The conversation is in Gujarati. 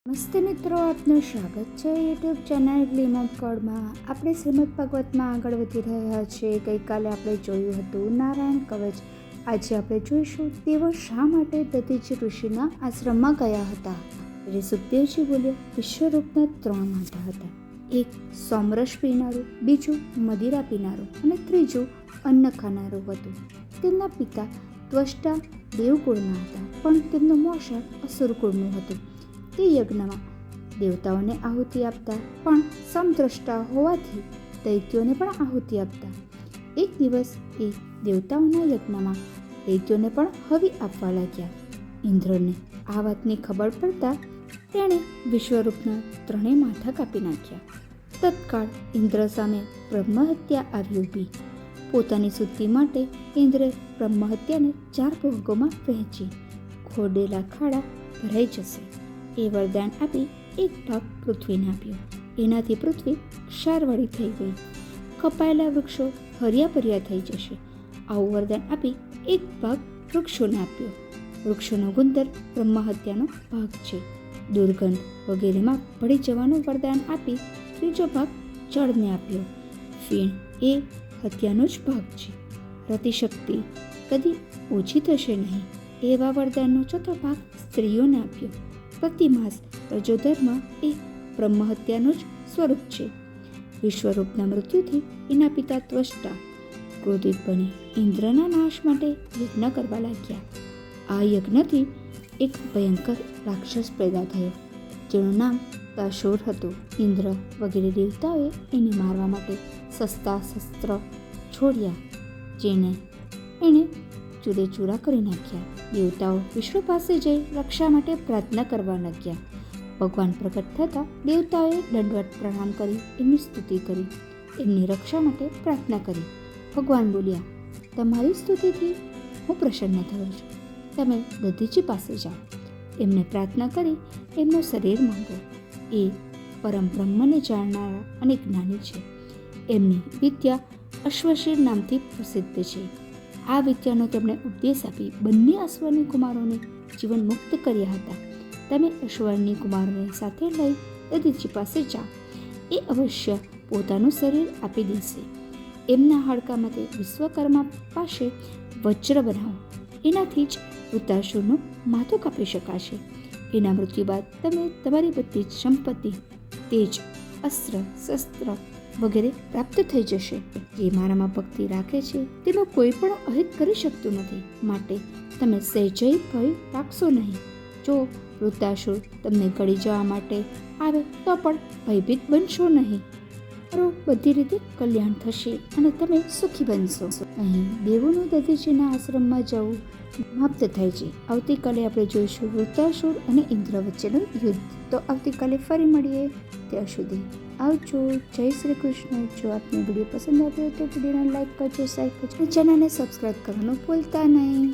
નમસ્તે મિત્રો, આપનું સ્વાગત છે યુટ્યુબ ચેનલ ગ્લીમ ઓફ ગોડમાં. આપણે શ્રીમદ ભાગવતમાં આગળ વધી રહ્યા છીએ. ગઈકાલે આપણે જોયું હતું નારાયણ કવચ. આજે આપણે જોઈશું તેઓ શા માટે દધીચી ઋષિના આશ્રમમાં ગયા હતા. એટલે સુખદેવજી બોલ્યા, વિશ્વરૂપના 3 માતા હતા. એક સોમરસ પીનારું, બીજું મદિરા પીનારું અને ત્રીજું અન્ન ખાનારું હતું. તેમના પિતા ત્વષ્ટા દેવકુળના હતા, પણ તેમનું મોશર અસુરકુળનું હતું. તે યજ્ઞમાં દેવતાઓને આહુતિ આપતા, પણ સમદ્રષ્ટા હોવાથી દૈત્યોને પણ આહુતિ આપતા. એક દિવસ એ દેવતાઓના યજ્ઞમાં દૈત્યોને પણ હવિ આપવા લાગ્યા. ઇન્દ્રને આ વાતની ખબર પડતા તેણે વિશ્વરૂપના 3 માથા કાપી નાખ્યા. તત્કાળ ઇન્દ્ર સામે બ્રહ્મહત્યા આવી ઊભી. પોતાની શુદ્ધિ માટે ઇન્દ્રે બ્રહ્મહત્યાને 4 ભાગોમાં વહેંચી. ખોદેલા ખાડા ભરાઈ જશે એ વરદાન આપી એક ભાગ પૃથ્વીને આપ્યો. એનાથી પૃથ્વી ક્ષારવાળી થઈ ગઈ. કપાયેલા વૃક્ષો હર્યા ભર્યા થઈ જશે. આવું વરદાન આપી એક ભાગ વૃક્ષોને આપ્યો. વૃક્ષોનો ગુંદર બ્રહ્મહત્યાનો ભાગ છે. દુર્ગંધ વગેરેમાં ભળી જવાનું વરદાન આપી ત્રીજો ભાગ જળને આપ્યો. ફીણ એ હત્યાનો જ ભાગ છે. રતિશક્તિ કદી ઓછી થશે નહીં એવા વરદાનનો ચોથો ભાગ સ્ત્રીઓને આપ્યો. પ્રતિમાસ રજોધર્મ એ બ્રહ્મહત્યાનું જ સ્વરૂપ છે. વિશ્વરૂપના મૃત્યુથી એના પિતા ત્વષ્ટા ક્રોધિત બની ઇન્દ્રના નાશ માટે યજ્ઞ કરવા લાગ્યા. આ યજ્ઞથી એક ભયંકર રાક્ષસ પેદા થયો, જેનું નામ તાશુર હતું. ઇન્દ્ર વગેરે દેવતાઓએ એને મારવા માટે સસ્તા શસ્ત્ર છોડ્યા, જેને એણે ચૂરે ચૂરા કરી નાખ્યા. દેવતાઓ વિષ્ણુ પાસે જઈ રક્ષા માટે પ્રાર્થના કરવા લાગ્યા. ભગવાન પ્રગટ થતાં દેવતાઓએ દંડવત પ્રણામ કરી એમની સ્તુતિ કરી, એમની રક્ષા માટે પ્રાર્થના કરી. ભગવાન બોલ્યા, તમારી સ્તુતિથી હું પ્રસન્ન થયો છું. તમે દધીચી પાસે જાઓ, એમને પ્રાર્થના કરી એમનું શરીર માંગો. એ પરમ બ્રહ્મને જાણનારા અને જ્ઞાની છે. એમની વિદ્યા અશ્વશીર નામથી પ્રસિદ્ધ છે. આ વિદ્યાનો તેમણે ઉપદેશ આપી બંને અશ્વની કુમારોને જીવન મુક્ત કર્યા હતા. તમે અશ્વની કુમારોને સાથે લઈ દધીચી પાસે જાઓ. એ અવશ્ય પોતાનું શરીર આપી દેશે. એમના હાડકામાંથી વિશ્વકર્મા પાસે વજ્ર બનાવો. એનાથી જ વૃદ્ધાસુરનું માથું કાપી શકાશે. એના મૃત્યુ બાદ તમે તમારી બધી જ સંપત્તિ, તેજ, અસ્ત્ર, શસ્ત્ર વગેરે પ્રાપ્ત થઈ જશે. જે મારામાં ભક્તિ રાખે છે તેનો કોઈ પણ અહિત કરી શકતું નથી. માટે તમે સહેજય ભય રાખશો નહીં. જો વૃદ્ધાસુર તમને ગળી જવા માટે આવે તો પણ ભયભીત બનશો નહીં. તમારું બધી રીતે કલ્યાણ થશે અને તમે સુખી બનશો. અહીં દેવોનું દધીચીના આશ્રમમાં જવું સમાપ્ત થાય છે. આવતીકાલે આપણે જોઈશું વૃદ્ધાસુર અને ઇન્દ્ર વચ્ચેનું યુદ્ધ. તો આવતીકાલે ફરી મળીએ. ત્યાં સુધી આવજો. જય શ્રી કૃષ્ણ. જો આપને વિડીયો પસંદ આવ્યો તો વિડીયોને લાઈક કરજો, શેર કરજો, ચેનલને સબસ્ક્રાઈબ કરવાનું ભૂલતા નહીં.